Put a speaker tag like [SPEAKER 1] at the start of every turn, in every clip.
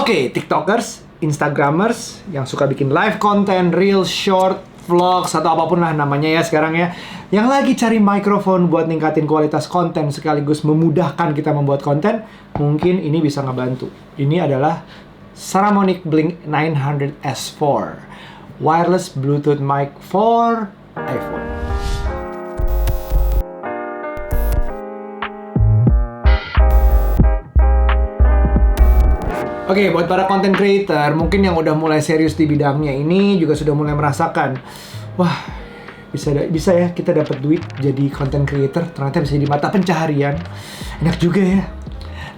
[SPEAKER 1] Oke, TikTokers, Instagramers yang suka bikin live content, reel, short, vlogs, atau apapun lah namanya ya sekarang ya, yang lagi cari mikrofon buat ningkatin kualitas konten sekaligus memudahkan kita membuat konten, mungkin ini bisa ngebantu. Ini adalah Saramonic Blink 900 S4 wireless Bluetooth mic for iPhone. Oke, buat para content creator, mungkin yang udah mulai serius di bidangnya ini juga sudah mulai merasakan, wah, bisa ya kita dapat duit jadi content creator, ternyata bisa jadi mata pencaharian. Enak juga ya.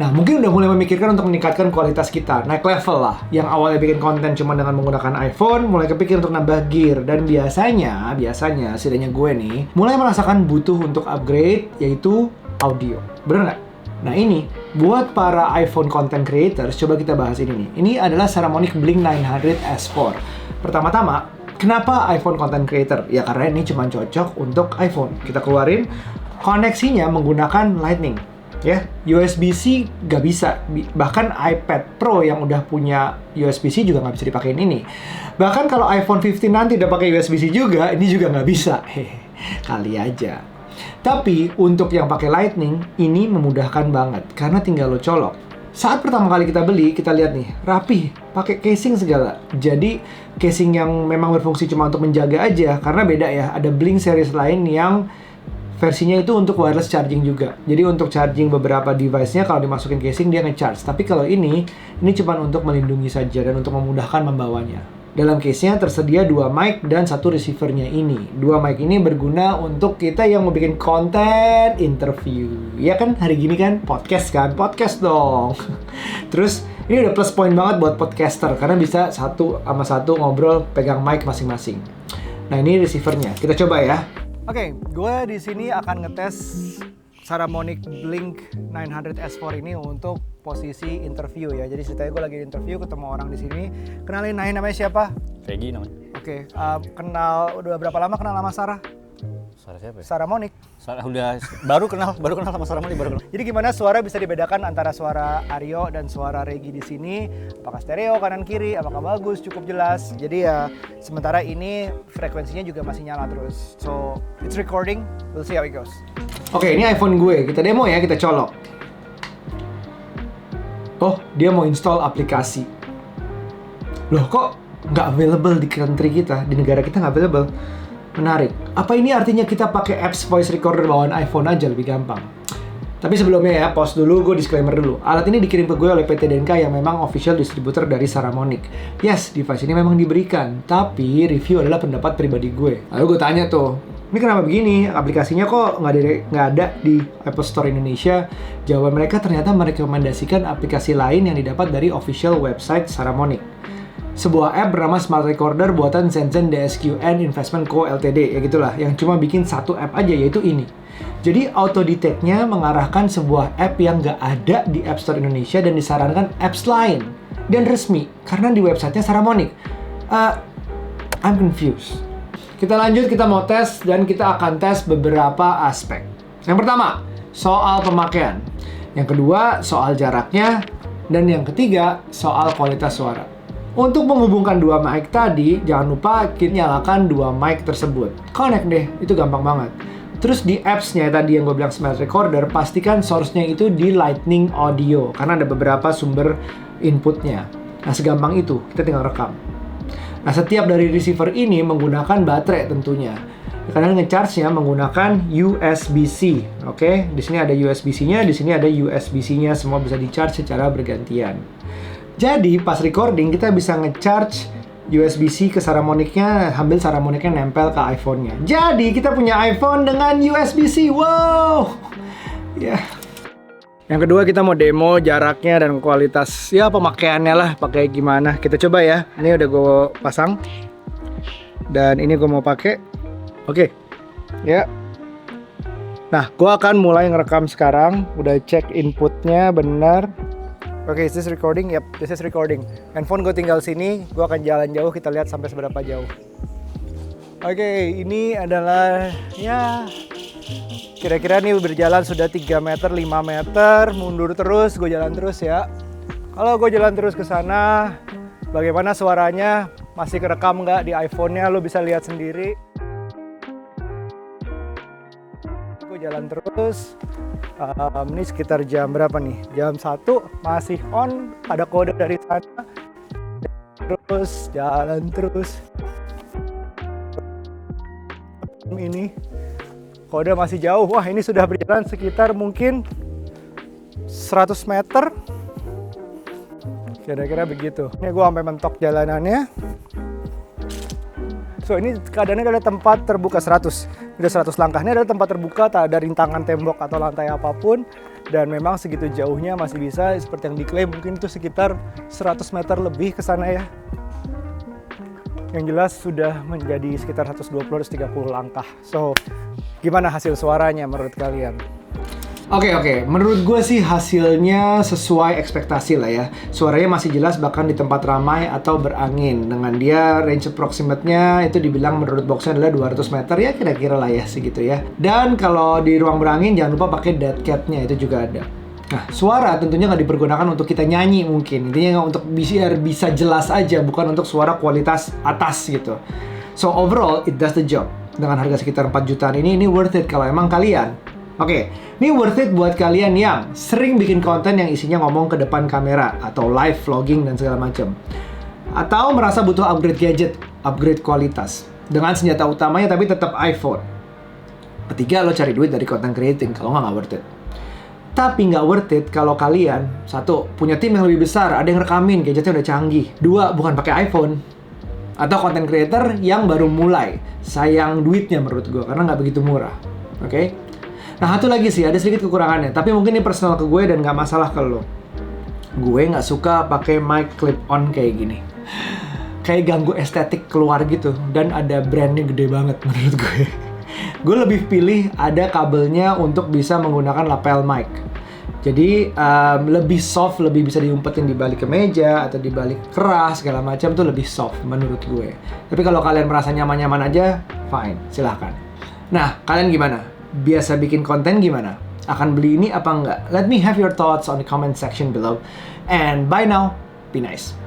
[SPEAKER 1] Nah, mungkin udah mulai memikirkan untuk meningkatkan kualitas kita, naik level lah. Yang awalnya bikin konten cuma dengan menggunakan iPhone, mulai kepikir untuk nambah gear. Dan biasanya, setidaknya gue nih, mulai merasakan butuh untuk upgrade, yaitu audio. Bener nggak? Nah ini, buat para iPhone content creators, coba kita bahas ini nih. Ini adalah Saramonic Blink 900 S4. Pertama-tama, kenapa iPhone content creator? Ya karena ini cuma cocok untuk iPhone. Kita keluarin, koneksinya menggunakan Lightning. Ya, USB-C nggak bisa. Bahkan iPad Pro yang udah punya USB-C juga nggak bisa dipakein ini. Bahkan kalau iPhone 15 nanti udah pakai USB-C juga, ini juga nggak bisa. Hehe, kali aja. Tapi untuk yang pakai Lightning, ini memudahkan banget karena tinggal lo colok. Saat pertama kali kita beli, kita lihat nih, rapih, pakai casing segala. Jadi casing yang memang berfungsi cuma untuk menjaga aja, karena beda ya. Ada Blink series lain yang versinya itu untuk wireless charging juga. Jadi untuk charging beberapa device-nya kalau dimasukin casing dia nge-charge. Tapi kalau ini cuma untuk melindungi saja dan untuk memudahkan membawanya. Dalam case-nya tersedia 2 mic dan 1 receiver-nya ini. 2 mic ini berguna untuk kita yang mau bikin konten interview. Ya kan, hari gini kan podcast dong. Terus ini udah plus point banget buat podcaster karena bisa satu sama satu ngobrol pegang mic masing-masing. Nah, ini receiver-nya. Kita coba ya. Oke, gue di sini akan ngetes Saramonic Blink 900 S4 ini untuk posisi interview ya. Jadi ceritanya gue lagi interview, ketemu orang di sini. Kenalin, namanya siapa?
[SPEAKER 2] Peggy namanya.
[SPEAKER 1] Oke, udah berapa lama kenal sama Sarah?
[SPEAKER 2] Sarah siapa ya?
[SPEAKER 1] Saramonic.
[SPEAKER 2] Baru kenal sama Saramonic baru kenal.
[SPEAKER 1] Jadi gimana suara bisa dibedakan antara suara Aryo dan suara Regi di sini? Apakah stereo kanan kiri? Apakah bagus? Cukup jelas? Jadi ya sementara ini frekuensinya juga masih nyala terus. So it's recording. We'll see how it goes. Oke, ini iPhone gue. Kita demo ya, kita colok. Oh, dia mau install aplikasi. Loh, kok nggak available di country kita? Di negara kita nggak available? Menarik. Apa ini artinya kita pakai apps voice recorder bawaan iPhone aja lebih gampang? Tapi sebelumnya ya, pause dulu, gue disclaimer dulu. Alat ini dikirim ke gue oleh PT DNK yang memang official distributor dari Saramonic. Yes, device ini memang diberikan, tapi review adalah pendapat pribadi gue. Lalu gue tanya tuh, ini kenapa begini? Aplikasinya kok nggak ada di Apple Store Indonesia? Jawaban mereka ternyata merekomendasikan aplikasi lain yang didapat dari official website Saramonic. Sebuah app bernama Smart Recorder buatan Shenzhen DSQN Investment Co. Ltd. Ya gitulah, yang cuma bikin satu app aja, yaitu ini. Jadi auto detect-nya mengarahkan sebuah app yang nggak ada di App Store Indonesia dan disarankan apps lain. Dan resmi, karena di websitenya Saramonic. I'm confused. Kita lanjut, kita mau tes dan kita akan tes beberapa aspek. Yang pertama, soal pemakaian. Yang kedua, soal jaraknya. Dan yang ketiga, soal kualitas suara. Untuk menghubungkan dua mic tadi, jangan lupa kita nyalakan dua mic tersebut. Connect deh, itu gampang banget. Terus di apps-nya tadi yang gue bilang Smart Recorder, pastikan source-nya itu di Lightning Audio. Karena ada beberapa sumber inputnya. Nah, segampang itu, kita tinggal rekam. Nah, setiap dari receiver ini menggunakan baterai tentunya. Kalian nge-charge-nya menggunakan USB-C. Oke, di sini ada USB-C-nya, di sini ada USB-C-nya, semua bisa di-charge secara bergantian. Jadi, pas recording kita bisa nge-charge USB-C ke Saramonic-nya, ambil Saramonic-nya nempel ke iPhone-nya. Jadi, kita punya iPhone dengan USB-C. Wow! Ya. Yeah. Yang kedua kita mau demo jaraknya dan kualitas ya pemakaiannya lah, pakai gimana. Kita coba ya. Ini udah gue pasang. Dan ini gue mau pakai. Oke. Ya. Nah, gue akan mulai ngerekam sekarang. Udah cek inputnya benar. Oke, is this recording? Yep, this is recording. Handphone gue tinggal sini. Gue akan jalan jauh, kita lihat sampai seberapa jauh. Oke, ini adalah ya kira-kira nih berjalan sudah 3 meter, 5 meter, mundur terus, gue jalan terus ya. Halo, gue jalan terus ke sana. Bagaimana suaranya? Masih kerekam nggak di iPhone-nya? Lo bisa lihat sendiri. Gue jalan terus. Ini sekitar jam berapa nih? Jam 1, masih on. Ada kode dari sana. Terus jalan terus. Ini kode masih jauh. Wah, ini sudah berjalan sekitar mungkin 100 meter. Kira-kira begitu. Ini gue sampai mentok jalanannya. So, ini keadaannya adalah tempat terbuka 100. Udah 100 langkah. Ini adalah tempat terbuka, tak ada rintangan tembok atau lantai apapun. Dan memang segitu jauhnya masih bisa, seperti yang diklaim, mungkin itu sekitar 100 meter lebih ke sana ya. Yang jelas sudah menjadi sekitar 120-130 langkah. So, gimana hasil suaranya menurut kalian? Oke. Menurut gue sih hasilnya sesuai ekspektasi lah ya. Suaranya masih jelas bahkan di tempat ramai atau berangin. Dengan dia range approximate-nya itu dibilang menurut boxnya adalah 200 meter ya, kira-kira lah ya segitu ya. Dan kalau di ruang berangin jangan lupa pakai dead cat-nya, itu juga ada. Nah, suara tentunya nggak dipergunakan untuk kita nyanyi mungkin. Intinya untuk biar bisa jelas aja, bukan untuk suara kualitas atas gitu. So overall, it does the job. Dengan harga sekitar 4 jutaan ini worth it kalau emang kalian. Oke, ini worth it buat kalian yang sering bikin konten yang isinya ngomong ke depan kamera atau live vlogging dan segala macam. Atau merasa butuh upgrade gadget, upgrade kualitas. Dengan senjata utamanya tapi tetap iPhone. Ketiga, lo cari duit dari content creating, kalau nggak worth it. Tapi nggak worth it kalau kalian, satu, punya tim yang lebih besar, ada yang rekamin, gadgetnya udah canggih. Dua, bukan pakai iPhone. Atau content creator yang baru mulai. Sayang duitnya menurut gue, karena nggak begitu murah. Oke? Nah, satu lagi sih, ada sedikit kekurangannya. Tapi mungkin ini personal ke gue dan nggak masalah ke lo. Gue nggak suka pakai mic clip-on kayak gini. Kayak ganggu estetik keluar gitu. Dan ada brandnya gede banget menurut gue. Gue lebih pilih ada kabelnya untuk bisa menggunakan lapel mic. Jadi lebih soft, lebih bisa diumpetin di balik kemeja atau di balik keras segala macam tuh lebih soft menurut gue. Tapi kalau kalian merasa nyaman-nyaman aja, fine, silahkan. Nah, kalian gimana? Biasa bikin konten gimana? Akan beli ini apa enggak? Let me have your thoughts on the comment section below. And bye now. Be nice.